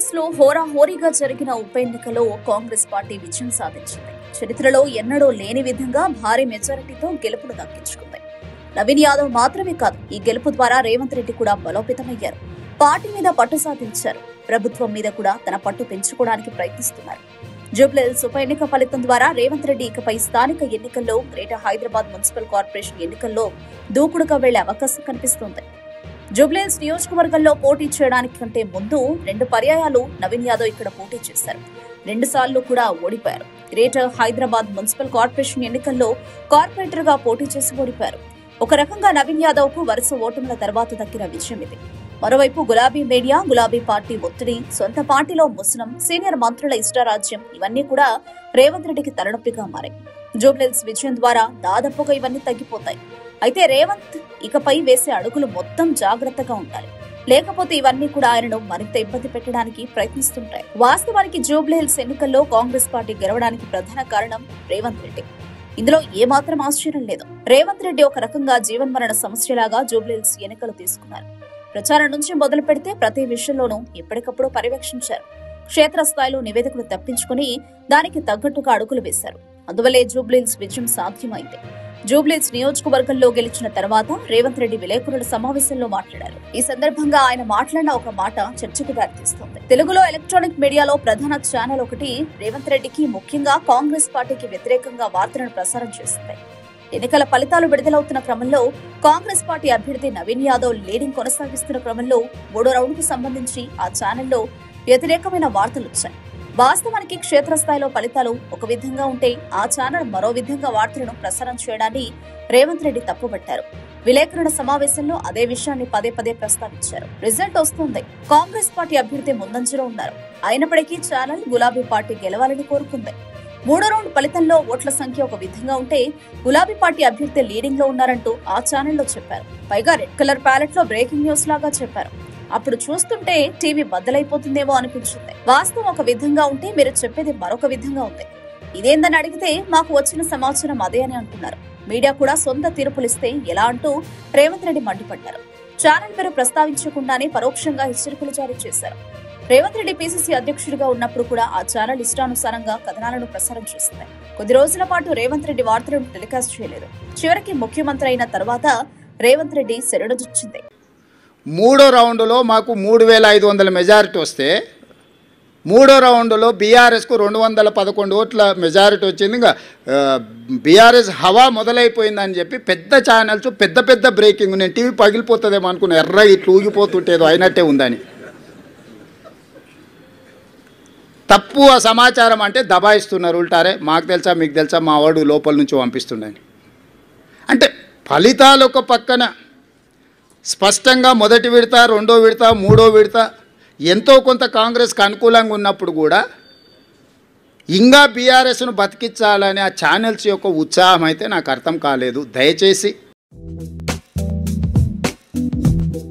జూబ్లీహిల్స్ లో హోరాహోరీగా జరిగిన ఉప ఎన్నికలో కాంగ్రెస్ పార్టీ విజయం సాధించింది. చరిత్రలో ఎన్నడూ లేని విధంగా భారీ మెజారిటీతో గెలుపును దక్కించుకుంది. నవీన్ యాదవ్ మాత్రమే కాదు, ఈ గెలుపు ద్వారా రేవంత్ రెడ్డి కూడా బలోపేతమయ్యారు. పార్టీ మీద పట్టు సాధించారు. ప్రభుత్వం మీద కూడా తన పట్టు పెంచుకోవడానికి ప్రయత్నిస్తున్నారు. జూబ్లీహిల్స్ ఉప ఎన్నిక ఫలితం ద్వారా రేవంత్ రెడ్డి ఇకపై స్థానిక ఎన్నికల్లో, గ్రేటర్ హైదరాబాద్ మున్సిపల్ కార్పొరేషన్ ఎన్నికల్లో దూకుడుగా వెళ్లే అవకాశం కనిపిస్తోంది. జూబ్లీహిల్స్ నియోజకవర్గంలో పోటీ చేయడానికి కంటే ముందు 2 పర్యాయాలు నవీన్ యాదవ్ ఇక్కడ పోటీ చేశారు. 2 సార్లు కూడా ఓడిపోయారు. గ్రేటర్ హైదరాబాద్ మున్సిపల్ కార్పొరేషన్ ఎన్నికల్లో కార్పొరేటర్ గా పోటీ చేసి ఓడిపోయారు. ఒక రకంగా నవీన్ యాదవ్ కు వరుస ఓటముల తర్వాత దక్కిన విజయం ఇది. మరోవైపు గులాబీ మీడియా, గులాబీ పార్టీ ఒత్తిడి, సొంత పార్టీలో ముసలం, సీనియర్ మంత్రుల ఇష్టారాజ్యం ఇవన్నీ కూడా రేవంత్ రెడ్డికి తలనొప్పిగా మారాయి. జూబ్లీహిల్స్ విజయం ద్వారా దాదాపుగా ఇవన్నీ తగ్గిపోతాయి. అయితే రేవంత్ ఇకపై వేసే అడుగులు మొత్తం జాగ్రత్తగా ఉండాలి. లేకపోతే ఇవన్నీ కూడా ఆయనను మరింత ఇబ్బంది పెట్టడానికి ప్రయత్నిస్తుంటాయి. వాస్తవానికి జూబ్లీహిల్స్ ఎన్నికల్లో కాంగ్రెస్ పార్టీ గెలవడానికి ప్రధాన కారణం రేవంత్ రెడ్డి. ఇందులో ఏమాత్రం ఆశ్చర్యం లేదు. రేవంత్ రెడ్డి ఒక రకంగా జీవన్మరణ సమస్యలాగా జూబ్లీహిల్స్ ఎన్నికలు తీసుకున్నారు. ప్రచారం నుంచి మొదలు పెడితే ప్రతి విషయంలోనూ ఎప్పటికప్పుడు పర్యవేక్షించారు. క్షేత్రస్థాయిలో నివేదికలు తప్పించుకుని దానికి తగ్గట్టుగా అడుగులు వేశారు. అందువల్లే జూబ్లీహిల్స్ విజయం సాధ్యమైంది. జూబ్లీహిల్స్ నియోజకవర్గంలో గెలిచిన తర్వాత రేవంత్ రెడ్డి విలేకరుల సమావేశంలో మాట్లాడారు. ఈ సందర్భంగా ఆయన మాట్లాడిన ఒక మాట చర్చకు దారితీస్తోంది. తెలుగులో ఎలక్ట్రానిక్ మీడియాలో ప్రధాన ఛానల్ ఒకటి రేవంత్ రెడ్డికి, ముఖ్యంగా కాంగ్రెస్ పార్టీకి వ్యతిరేకంగా వార్తలను ప్రసారం చేసింది. ఎన్నికల ఫలితాలు విడుదలవుతున్న క్రమంలో కాంగ్రెస్ పార్టీ అభ్యర్థి నవీన్ యాదవ్ లీడింగ్ కొనసాగిస్తున్న క్రమంలో 3వ రౌండ్ కు సంబంధించి ఆ ఛానల్లో వ్యతిరేకమైన వార్తలు వచ్చాయి. వాస్తవానికి క్షేత్రస్థాయిలో ఫలితాలు ఒక విధంగా ఉంటే ఆ ఛానల్ మరో విధంగా వార్తలను ప్రసారం చేయడాన్ని రేవంత్ రెడ్డి తప్పుపట్టారు. విలేకరుల సమావేశంలో అదే విషయాన్ని పదే పదే ప్రస్తావించారు. రిజల్ట్ వస్తుంది. కాంగ్రెస్ పార్టీ అభ్యర్థి ముందంజలో ఉన్నారు. అయినప్పటికీ ఛానల్ గులాబీ పార్టీ గెలవాలని కోరుకుంది. 3వ రౌండ్ ఫలితంలో ఓట్ల సంఖ్య ఒక విధంగా ఉంటే గులాబీ పార్టీ అభ్యర్థి లీడింగ్ లో ఉన్నారంటూ ఆ ఛానల్లో చెప్పారు. పైగా రెడ్ కలర్ ప్యాలెట్ లో బ్రేకింగ్ న్యూస్ లాగా చెప్పారు. అప్పుడు చూస్తుంటే టీవీ బద్దలైపోతుందేమో అనిపించింది. వాస్తవం ఒక విధంగా ఉంటే మీరు చెప్పేది మరొక విధంగా ఉంది. ఇదేందని అడిగితే మాకు వచ్చిన సమాచారం అదే అని అంటున్నారు. మీడియా కూడా సొంత తీర్పులిస్తే ఎలా అంటూ రేవంత్ రెడ్డి మండిపడ్డారు. ఛానల్ పేరు ప్రస్తావించకుండానే పరోక్షంగా హెచ్చరికలు జారీ చేశారు. రేవంత్ రెడ్డి పీసీసీ అధ్యక్షుడిగా ఉన్నప్పుడు కూడా ఆ ఛానల్ ఇష్టానుసారంగా కథనాలను ప్రసారం చేస్తుంది. కొద్ది రోజుల పాటు రేవంత్ రెడ్డి వార్తలను టెలికాస్ట్ చేయలేదు. చివరికి ముఖ్యమంత్రి అయిన తర్వాత రేవంత్ రెడ్డి శరణుజొచ్చింది. 3వ రౌండ్లో మాకు 3500 మెజారిటీ వస్తే 3వ రౌండ్లో బీఆర్ఎస్కు 211 ఓట్ల మెజారిటీ వచ్చింది. ఇంకా బీఆర్ఎస్ హవా మొదలైపోయిందని చెప్పి పెద్ద ఛానల్స్ పెద్ద పెద్ద బ్రేకింగ్, నేను టీవీ పగిలిపోతుందేమో అనుకున్నా, ఎర్ర ఇట్లా ఊగిపోతుంటేదో అయినట్టే ఉందని. తప్పు ఆ సమాచారం అంటే దబాయిస్తున్నారు. ఉల్టారే మాకు తెలుసా మీకు తెలుసా, మా వాడు లోపల నుంచి పంపిస్తుండని. అంటే ఫలితాలు ఒక పక్కన స్పష్టంగా మొదటి విడత, 2వ విడత, 3వ విడత ఎంతో కొంత కాంగ్రెస్కి అనుకూలంగా ఉన్నప్పుడు కూడా ఇంకా బీఆర్ఎస్ను బతికించాలనే ఆ ఛానల్స్ యొక్క ఉత్సాహం అయితే నాకు అర్థం కాలేదు. దయచేసి